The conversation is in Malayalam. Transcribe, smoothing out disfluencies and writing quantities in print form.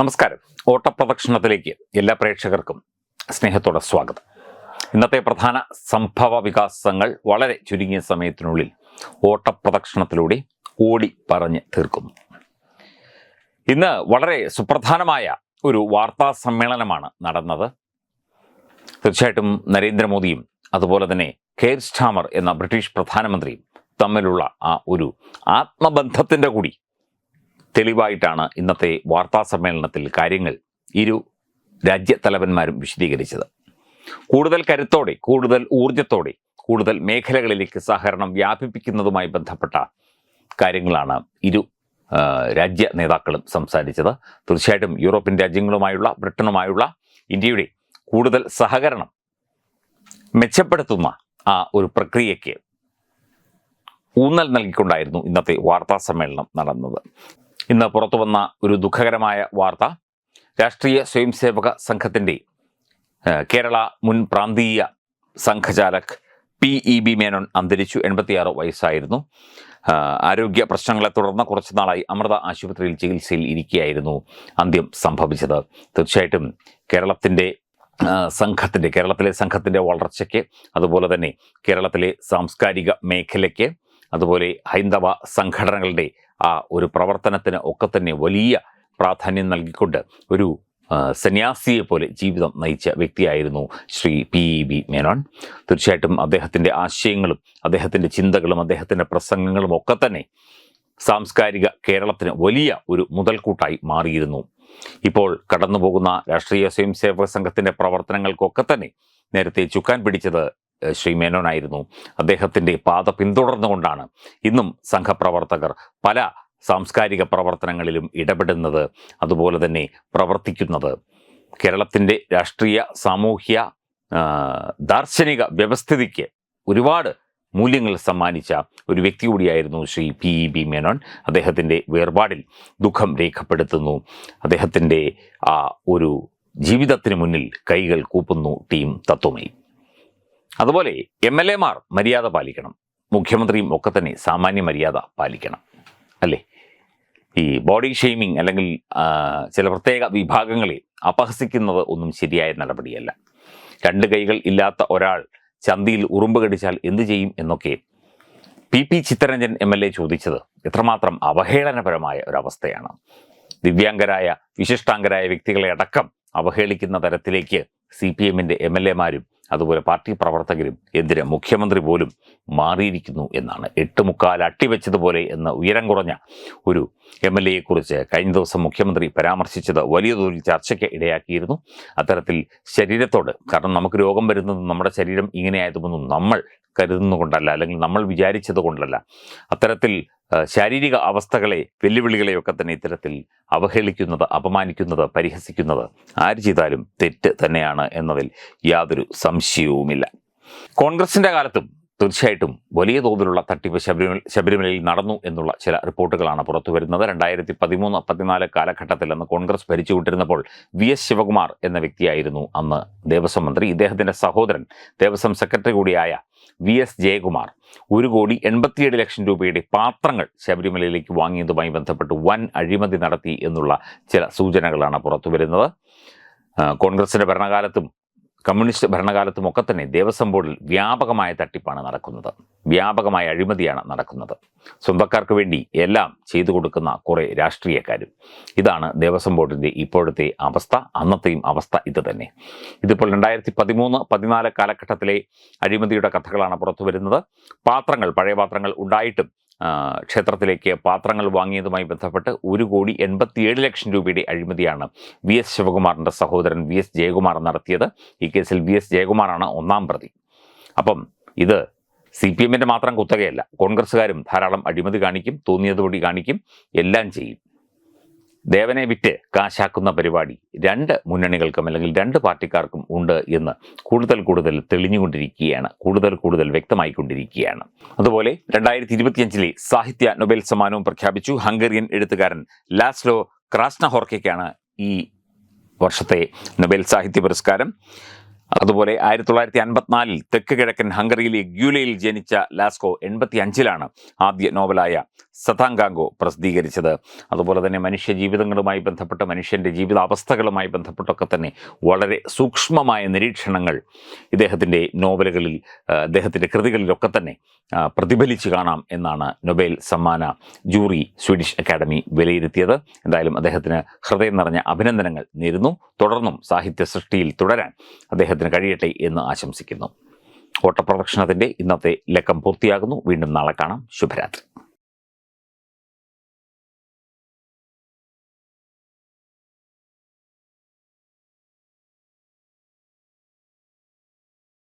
നമസ്കാരം. ഓട്ടപ്രദക്ഷിണത്തിലേക്ക് എല്ലാ പ്രേക്ഷകർക്കും സ്നേഹത്തോടെ സ്വാഗതം. ഇന്നത്തെ പ്രധാന സംഭവ വികാസങ്ങൾ വളരെ ചുരുങ്ങിയ സമയത്തിനുള്ളിൽ ഓട്ടപ്രദക്ഷിണത്തിലൂടെ ഓടി പറഞ്ഞ് തീർക്കുന്നു. ഇന്ന് വളരെ സുപ്രധാനമായ ഒരു വാർത്താ സമ്മേളനമാണ് നടന്നത്. തീർച്ചയായിട്ടും നരേന്ദ്രമോദിയും അതുപോലെ തന്നെ കെയർ സ്റ്റാമർ എന്ന ബ്രിട്ടീഷ് പ്രധാനമന്ത്രിയും തമ്മിലുള്ള ആ ഒരു ആത്മബന്ധത്തിൻ്റെ കൂടി തെളിവായിട്ടാണ് ഇന്നത്തെ വാർത്താ സമ്മേളനത്തിൽ കാര്യങ്ങൾ ഇരു രാജ്യത്തലവന്മാരും വിശദീകരിച്ചത്. കൂടുതൽ കരുത്തോടെ, കൂടുതൽ ഊർജത്തോടെ, കൂടുതൽ മേഖലകളിലേക്ക് സഹകരണം വ്യാപിപ്പിക്കുന്നതുമായി ബന്ധപ്പെട്ട കാര്യങ്ങളാണ് ഇരു രാജ്യ നേതാക്കളും സംസാരിച്ചത്. തീർച്ചയായിട്ടും യൂറോപ്യൻ രാജ്യങ്ങളുമായുള്ള, ബ്രിട്ടനുമായുള്ള ഇന്ത്യയുടെ കൂടുതൽ സഹകരണം മെച്ചപ്പെടുത്തുന്ന ആ ഒരു പ്രക്രിയയ്ക്ക് ഊന്നൽ നൽകിക്കൊണ്ടായിരുന്നു ഇന്നത്തെ വാർത്താ സമ്മേളനം നടന്നത്. ഇന്ന് പുറത്തു വന്ന ഒരു ദുഃഖകരമായ വാർത്ത, രാഷ്ട്രീയ സ്വയംസേവക സംഘത്തിൻ്റെ കേരള മുൻ പ്രാന്തീയ സംഘചാലക് PEB മേനോൻ അന്തരിച്ചു. 86 വയസ്സായിരുന്നു. ആരോഗ്യ പ്രശ്നങ്ങളെ തുടർന്ന് കുറച്ചു നാളായി അമൃത ആശുപത്രിയിൽ ചികിത്സയിൽ ഇരിക്കുകയായിരുന്നു അന്ത്യം സംഭവിച്ചത്. തീർച്ചയായിട്ടും കേരളത്തിലെ സംഘത്തിൻ്റെ വളർച്ചയ്ക്ക്, അതുപോലെ തന്നെ കേരളത്തിലെ സാംസ്കാരിക മേഖലയ്ക്ക്, അതുപോലെ ഹൈന്ദവ സംഘടനകളുടെ ആ ഒരു പ്രവർത്തനത്തിന് ഒക്കെ തന്നെ വലിയ പ്രാധാന്യം നൽകിക്കൊണ്ട് ഒരു സന്യാസിയെ പോലെ ജീവിതം നയിച്ച വ്യക്തിയായിരുന്നു ശ്രീ PEB മേനോൻ. തീർച്ചയായിട്ടും അദ്ദേഹത്തിൻ്റെ ആശയങ്ങളും അദ്ദേഹത്തിൻ്റെ ചിന്തകളും അദ്ദേഹത്തിൻ്റെ പ്രസംഗങ്ങളും ഒക്കെ തന്നെ സാംസ്കാരിക കേരളത്തിന് വലിയ ഒരു മുതൽക്കൂട്ടായി മാറിയിരുന്നു. ഇപ്പോൾ കടന്നുപോകുന്ന രാഷ്ട്രീയ സ്വയംസേവക സംഘത്തിൻ്റെ പ്രവർത്തനങ്ങൾക്കൊക്കെ തന്നെ നേരത്തെ ചുക്കാൻ പിടിച്ചത് ശ്രീ മേനോനായിരുന്നു. അദ്ദേഹത്തിൻ്റെ പാത പിന്തുടർന്നുകൊണ്ടാണ് ഇന്നും സംഘപ്രവർത്തകർ പല സാംസ്കാരിക പ്രവർത്തനങ്ങളിലും ഇടപെടുന്നത്, അതുപോലെ തന്നെ പ്രവർത്തിക്കുന്നത്. കേരളത്തിൻ്റെ രാഷ്ട്രീയ, സാമൂഹ്യ, ദാർശനിക വ്യവസ്ഥിതിക്ക് ഒരുപാട് മൂല്യങ്ങൾ സമ്മാനിച്ച ഒരു വ്യക്തി കൂടിയായിരുന്നു ശ്രീ PEB മേനോൻ. അദ്ദേഹത്തിൻ്റെ വേർപാടിൽ ദുഃഖം രേഖപ്പെടുത്തുന്നു. അദ്ദേഹത്തിൻ്റെ ആ ഒരു ജീവിതത്തിന് മുന്നിൽ കൈകൾ കൂപ്പുന്നു ടീം തത്വമയി. അതുപോലെ MLA-മാർ മര്യാദ പാലിക്കണം, മുഖ്യമന്ത്രിയും ഒക്കെ തന്നെ സാമാന്യ മര്യാദ പാലിക്കണം, അല്ലേ? ഈ ബോഡി ഷെയ്മിങ് അല്ലെങ്കിൽ ചില പ്രത്യേക വിഭാഗങ്ങളെ അപഹസിക്കുന്നത് ഒന്നും ശരിയായ നടപടിയല്ല. 2 കൈകൾ ഇല്ലാത്ത ഒരാൾ ചന്തിയിൽ ഉറുമ്പ് കടിച്ചാൽ എന്തു ചെയ്യും എന്നൊക്കെ PP ചിത്തരഞ്ജൻ MLA ചോദിച്ചത് എത്രമാത്രം അവഹേളനപരമായ ഒരവസ്ഥയാണ്. ദിവ്യാംഗരായ, വിശിഷ്ടാംഗരായ വ്യക്തികളെ അടക്കം അവഹേളിക്കുന്ന തരത്തിലേക്ക് CPM-ൻ്റെ MLA-മാരും അതുപോലെ പാർട്ടി പ്രവർത്തകരും, എന്തിന് മുഖ്യമന്ത്രി പോലും മാറിയിരിക്കുന്നു എന്നാണ്. 8 അട്ടിവെച്ചതുപോലെ എന്ന ഉയരം കുറഞ്ഞ ഒരു MLA-യെക്കുറിച്ച് കഴിഞ്ഞ ദിവസം മുഖ്യമന്ത്രി പരാമർശിച്ചത് വലിയ തോതിൽ ചർച്ചയ്ക്ക് ഇടയാക്കിയിരുന്നു. അത്തരത്തിൽ ശരീരത്തോട്, കാരണം നമുക്ക് രോഗം വരുന്നത് നമ്മുടെ ശരീരം ഇങ്ങനെയായതുമൊന്നും നമ്മൾ കരുതുന്നുകൊണ്ടല്ല, അല്ലെങ്കിൽ നമ്മൾ വിചാരിച്ചത് കൊണ്ടല്ല. അത്തരത്തിൽ ശാരീരിക അവസ്ഥകളെ, വെല്ലുവിളികളെയൊക്കെ തന്നെ ഇത്തരത്തിൽ അവഹേളിക്കുന്നത്, അപമാനിക്കുന്നത്, പരിഹസിക്കുന്നത് ആര് ചെയ്താലും തെറ്റ് തന്നെയാണ് എന്നതിൽ യാതൊരു സംശയവുമില്ല. കോൺഗ്രസിൻ്റെ കാലത്തും തീർച്ചയായിട്ടും വലിയ തോതിലുള്ള തട്ടിപ്പ് ശബരിമലയിൽ നടന്നു എന്നുള്ള ചില റിപ്പോർട്ടുകളാണ് പുറത്തു വരുന്നത്. 2013-14 കാലഘട്ടത്തിൽ അന്ന് കോൺഗ്രസ് ഭരിച്ചുകൊണ്ടിരുന്നപ്പോൾ VS ശിവകുമാർ എന്ന വ്യക്തിയായിരുന്നു അന്ന് ദേവസ്വം മന്ത്രി. ഇദ്ദേഹത്തിൻ്റെ സഹോദരൻ ദേവസ്വം സെക്രട്ടറി കൂടിയായ VS ജയകുമാർ 1,87,00,000 രൂപയുടെ പാത്രങ്ങൾ ശബരിമലയിലേക്ക് വാങ്ങിയതുമായി ബന്ധപ്പെട്ട് വൻ അഴിമതി നടത്തി എന്നുള്ള ചില സൂചനകളാണ് പുറത്തു വരുന്നത്. കോൺഗ്രസിൻ്റെ ഭരണകാലത്തും കമ്മ്യൂണിസ്റ്റ് ഭരണകാലത്തും ഒക്കെ തന്നെ ദേവസ്വം ബോർഡിൽ വ്യാപകമായ തട്ടിപ്പാണ് നടക്കുന്നത്, വ്യാപകമായ അഴിമതിയാണ് നടക്കുന്നത്. സ്വന്തക്കാർക്ക് വേണ്ടി എല്ലാം ചെയ്തു കൊടുക്കുന്ന കുറേ രാഷ്ട്രീയക്കാരും. ഇതാണ് ദേവസ്വം ബോർഡിൻ്റെ ഇപ്പോഴത്തെ അവസ്ഥ. അന്നത്തെയും അവസ്ഥ ഇത് തന്നെ. ഇതിപ്പോൾ 2013-14 കാലഘട്ടത്തിലെ അഴിമതിയുടെ കഥകളാണ് പുറത്തു വരുന്നത്. പാത്രങ്ങൾ, പഴയ പാത്രങ്ങൾ ഉണ്ടായിട്ടും ക്ഷേത്രത്തിലേക്ക് പാത്രങ്ങൾ വാങ്ങിയതുമായി ബന്ധപ്പെട്ട് 1,87,00,000 രൂപയുടെ അഴിമതിയാണ് VS ശിവകുമാറിൻ്റെ സഹോദരൻ VS ജയകുമാർ നടത്തിയത്. ഈ കേസിൽ VS ജയകുമാറാണ് 1-ാം പ്രതി. അപ്പം ഇത് CPM-ൻ്റെ മാത്രം കുത്തകയല്ല. കോൺഗ്രസ്സുകാരും ധാരാളം അഴിമതി കാണിക്കും, തോന്നിയതുപടി കാണിക്കും, എല്ലാം ചെയ്യും. ദേവനെ വിറ്റ് കാശാക്കുന്ന പരിപാടി 2 മുന്നണികൾക്കും അല്ലെങ്കിൽ 2 പാർട്ടിക്കാർക്കും ഉണ്ട് എന്ന് കൂടുതൽ തെളിഞ്ഞുകൊണ്ടിരിക്കുകയാണ്, കൂടുതൽ വ്യക്തമായിക്കൊണ്ടിരിക്കുകയാണ്. അതുപോലെ 2025-ലെ സാഹിത്യ നൊബേൽ സമ്മാനവും പ്രഖ്യാപിച്ചു. ഹംഗേറിയൻ എഴുത്തുകാരൻ ലാസ്ലോ ക്രാസ്നഹോർക്കയ്ക്കാണ് ഈ വർഷത്തെ നൊബേൽ സാഹിത്യ പുരസ്കാരം. അതുപോലെ 1954 തെക്ക് കിഴക്കൻ ഹംഗറിയിലെ ഗ്യൂലയിൽ ജനിച്ച ലാസ്കോ 85-ലാണ് ആദ്യ നോവലായ സതാങ്കാങ്കോ പ്രസിദ്ധീകരിച്ചത്. അതുപോലെ തന്നെ മനുഷ്യ ജീവിതങ്ങളുമായി ബന്ധപ്പെട്ട് മനുഷ്യൻ്റെ ജീവിതാവസ്ഥകളുമായി ബന്ധപ്പെട്ടൊക്കെ തന്നെ വളരെ സൂക്ഷ്മമായ നിരീക്ഷണങ്ങൾ ഇദ്ദേഹത്തിൻ്റെ നോവലുകളിൽ, അദ്ദേഹത്തിൻ്റെ കൃതികളിലൊക്കെ തന്നെ പ്രതിഫലിച്ച് കാണാം എന്നാണ് നൊബേൽ സമ്മാന ജൂറി സ്വീഡിഷ് അക്കാഡമി വിലയിരുത്തിയത്. എന്തായാലും അദ്ദേഹത്തിന് ഹൃദയം നിറഞ്ഞ അഭിനന്ദനങ്ങൾ നേരുന്നു. തുടർന്നും സാഹിത്യ സൃഷ്ടിയിൽ തുടരാൻ അദ്ദേഹത്തിന് കഴിയട്ടെ എന്ന് ആശംസിക്കുന്നു. ഓട്ടപ്രദക്ഷിണത്തിൻ്റെ ഇന്നത്തെ ലക്കം പൂർത്തിയാകുന്നു. വീണ്ടും നാളെ കാണാം. ശുഭരാത്രി.